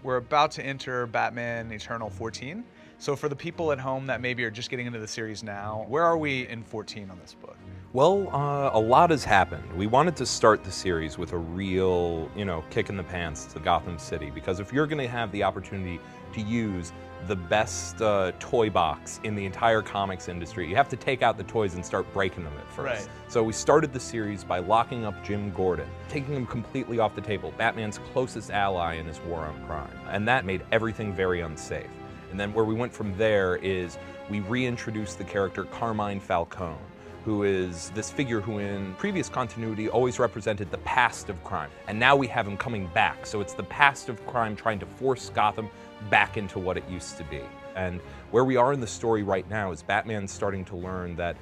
We're about to enter Batman Eternal 14. So for the people at home that maybe are just getting into the series now, where are we in 14 on this book? Well, a lot has happened. We wanted to start the series with a real, kick in the pants to Gotham City, because if you're going to have the opportunity to use the best toy box in the entire comics industry, you have to take out the toys and start breaking them at first. Right. So we started the series by locking up Jim Gordon, taking him completely off the table, Batman's closest ally in his war on crime. And that made everything very unsafe. And then where we went from there is we reintroduced the character Carmine Falcone, who is this figure who in previous continuity always represented the past of crime. And now we have him coming back. So it's the past of crime trying to force Gotham back into what it used to be. And where we are in the story right now is Batman's starting to learn that,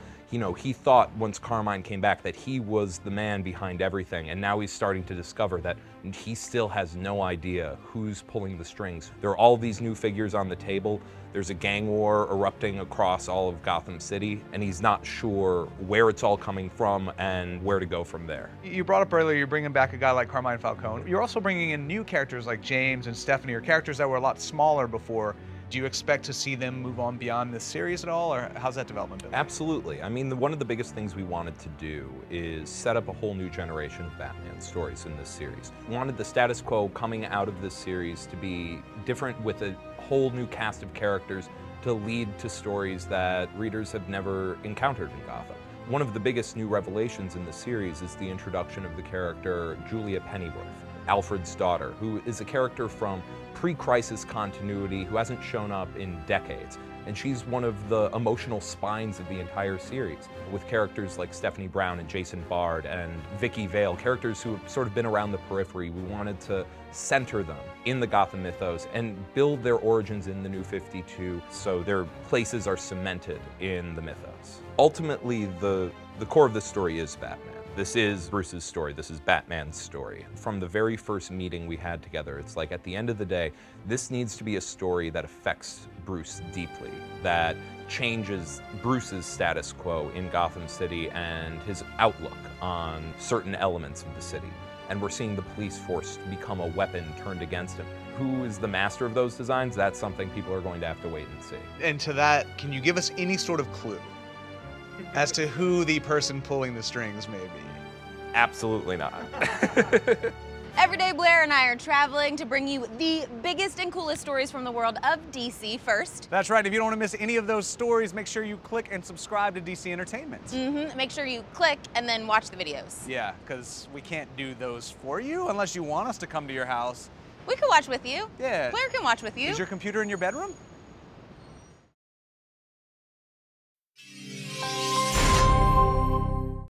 he thought once Carmine came back that he was the man behind everything. And now he's starting to discover that he still has no idea who's pulling the strings. There are all these new figures on the table. There's a gang war erupting across all of Gotham City, and he's not sure where it's all coming from and where to go from there. You brought up earlier, you're bringing back a guy like Carmine Falcone. You're also bringing in new characters like James and Stephanie, or characters that were a lot smaller before. Do you expect to see them move on beyond this series at all, or how's that development been? Absolutely. I mean, one of the biggest things we wanted to do is set up a whole new generation of Batman stories in this series. We wanted the status quo coming out of this series to be different, with a whole new cast of characters to lead to stories that readers have never encountered in Gotham. One of the biggest new revelations in the series is the introduction of the character Julia Pennyworth, Alfred's daughter, who is a character from pre-crisis continuity who hasn't shown up in decades. And she's one of the emotional spines of the entire series, with characters like Stephanie Brown and Jason Bard and Vicky Vale, characters who have sort of been around the periphery. We wanted to center them in the Gotham mythos and build their origins in the New 52 so their places are cemented in the mythos. Ultimately, the core of the story is Batman. This is Bruce's story, this is Batman's story. From the very first meeting we had together, it's like at the end of the day, this needs to be a story that affects Bruce deeply, that changes Bruce's status quo in Gotham City and his outlook on certain elements of the city. And we're seeing the police force become a weapon turned against him. Who is the master of those designs? That's something people are going to have to wait and see. And to that, can you give us any sort of clue as to who the person pulling the strings may be? Absolutely not. Every day, Blair and I are traveling to bring you the biggest and coolest stories from the world of DC first. That's right. If you don't want to miss any of those stories, make sure you click and subscribe to DC Entertainment. Make sure you click and then watch the videos. Yeah, because we can't do those for you unless you want us to come to your house. We can watch with you. Yeah. Blair can watch with you. Is your computer in your bedroom?